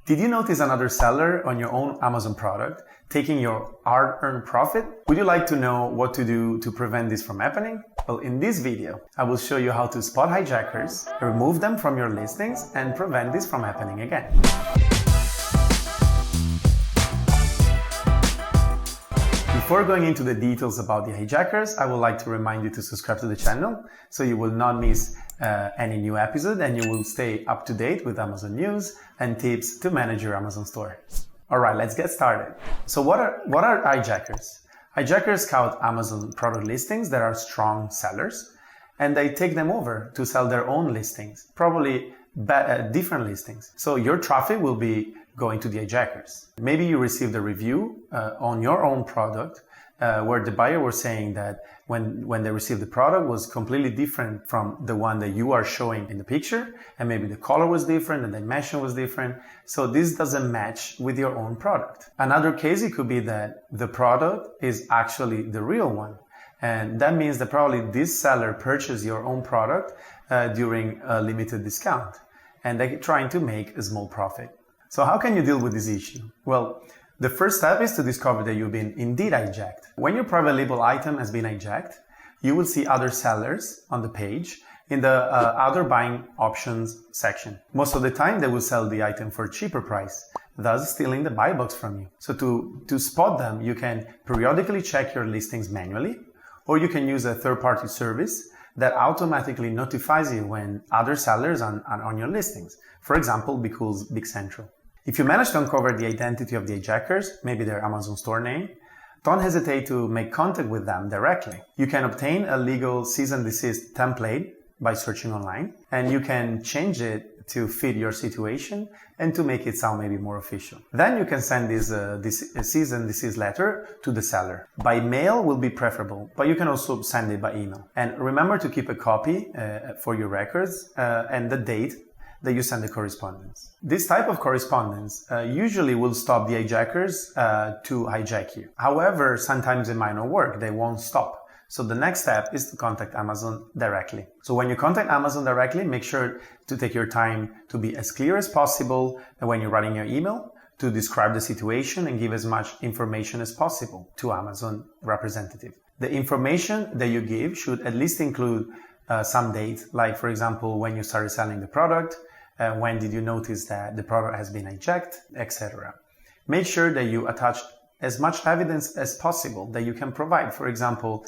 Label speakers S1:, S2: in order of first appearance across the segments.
S1: Did you notice another seller on your own Amazon product taking your hard-earned profit? Would you like to know what to do to prevent this from happening? Well, in this video, I will show you how to spot hijackers, remove them from your listings, and prevent this from happening again. Before going into the details about the hijackers, I would like to remind you to subscribe to the channel so you will not miss any new episode and you will stay up to date with Amazon news and tips to manage your Amazon store. Alright, let's get started. So what are hijackers? Hijackers scout Amazon product listings that are strong sellers and they take them over to sell their own listings, probably different listings. So your traffic will be going to the hijackers. Maybe you received a review on your own product where the buyer was saying that when they received the product was completely different from the one that you are showing in the picture, and maybe the color was different and the dimension was different. So this doesn't match with your own product. Another case, it could be that the product is actually the real one. And that means that probably this seller purchased your own product during a limited discount and they're trying to make a small profit. So how can you deal with this issue? Well, the first step is to discover that you've been indeed hijacked. When your private label item has been hijacked, you will see other sellers on the page in the other buying options section. Most of the time, they will sell the item for a cheaper price, thus stealing the buy box from you. So to spot them, you can periodically check your listings manually, or you can use a third-party service that automatically notifies you when other sellers are on your listings. For example, BQool's Big Central. If you manage to uncover the identity of the hijackers, maybe their Amazon store name, don't hesitate to make contact with them directly. You can obtain a legal cease and desist template by searching online, and you can change it to fit your situation and to make it sound maybe more official. Then you can send this cease and desist letter to the seller. By mail will be preferable, but you can also send it by email. And remember to keep a copy for your records and the date that you send the correspondence. This type of correspondence usually will stop the hijackers to hijack you. However, sometimes it might not work. They won't stop. So the next step is to contact Amazon directly. So when you contact Amazon directly, make sure to take your time to be as clear as possible when you're writing your email, to describe the situation and give as much information as possible to Amazon representative. The information that you give should at least include some dates, like for example, when you started selling the product, when did you notice that the product has been hijacked, etc. Make sure that you attach as much evidence as possible that you can provide. For example,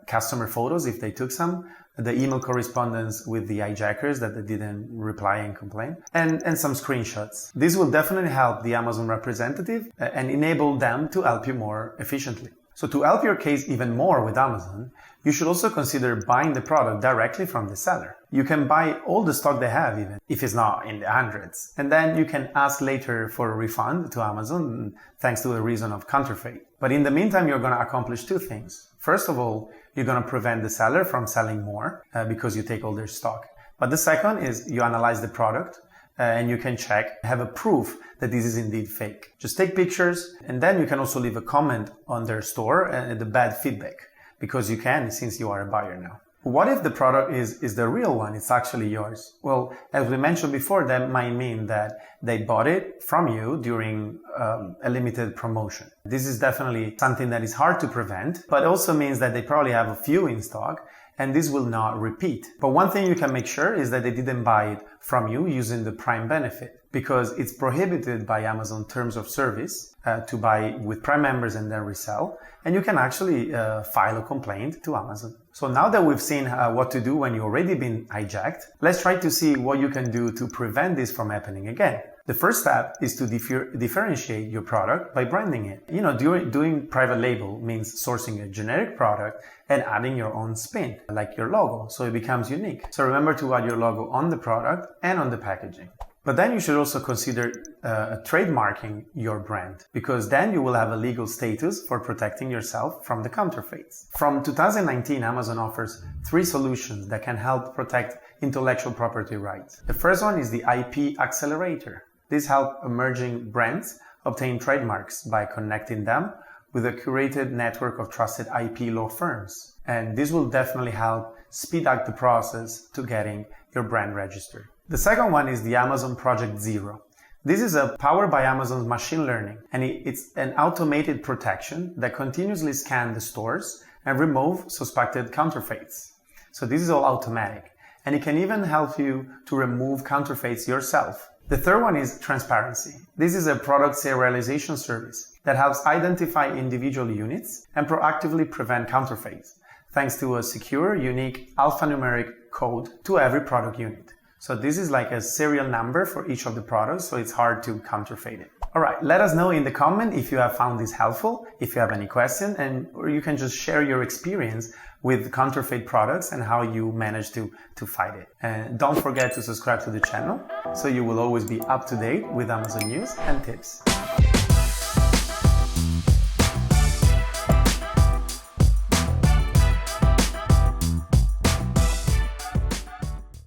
S1: customer photos if they took some, the email correspondence with the hijackers that they didn't reply and complain, and some screenshots. This will definitely help the Amazon representative and enable them to help you more efficiently. So to help your case even more with Amazon, you should also consider buying the product directly from the seller. You can buy all the stock they have, even if it's not in the hundreds. And then you can ask later for a refund to Amazon thanks to a reason of counterfeit. But in the meantime, you're going to accomplish two things. First of all, you're going to prevent the seller from selling more because you take all their stock. But the second is you analyze the product and you can check, have a proof that this is indeed fake. Just take pictures and then you can also leave a comment on their store and the bad feedback, because you can since you are a buyer now. What if the product is the real one? It's actually yours. Well, as we mentioned before, that might mean that they bought it from you during a limited promotion. This is definitely something that is hard to prevent, but also means that they probably have a few in stock and this will not repeat. But one thing you can make sure is that they didn't buy it from you using the Prime benefit, because it's prohibited by Amazon terms of service to buy with Prime members and then resell. And you can actually file a complaint to Amazon. So now that we've seen what to do when you've already been hijacked, let's try to see what you can do to prevent this from happening again. The first step is to differentiate your product by branding it. You know, doing private label means sourcing a generic product and adding your own spin, like your logo, so it becomes unique. So remember to add your logo on the product and on the packaging. But then you should also consider trademarking your brand, because then you will have a legal status for protecting yourself from the counterfeits. From 2019, Amazon offers 3 solutions that can help protect intellectual property rights. The first one is the IP Accelerator. This helps emerging brands obtain trademarks by connecting them with a curated network of trusted IP law firms. And this will definitely help speed up the process to getting your brand registered. The second one is the Amazon Project Zero. This is a powered by Amazon's machine learning, and it's an automated protection that continuously scans the stores and remove suspected counterfeits. So this is all automatic, and it can even help you to remove counterfeits yourself. The third one is transparency. This is a product serialization service that helps identify individual units and proactively prevent counterfeits, thanks to a secure, unique alphanumeric code to every product unit. So this is like a serial number for each of the products, so it's hard to counterfeit it. Alright, let us know in the comment if you have found this helpful, if you have any question, or you can just share your experience with counterfeit products and how you manage to fight it. And don't forget to subscribe to the channel so you will always be up to date with Amazon news and tips.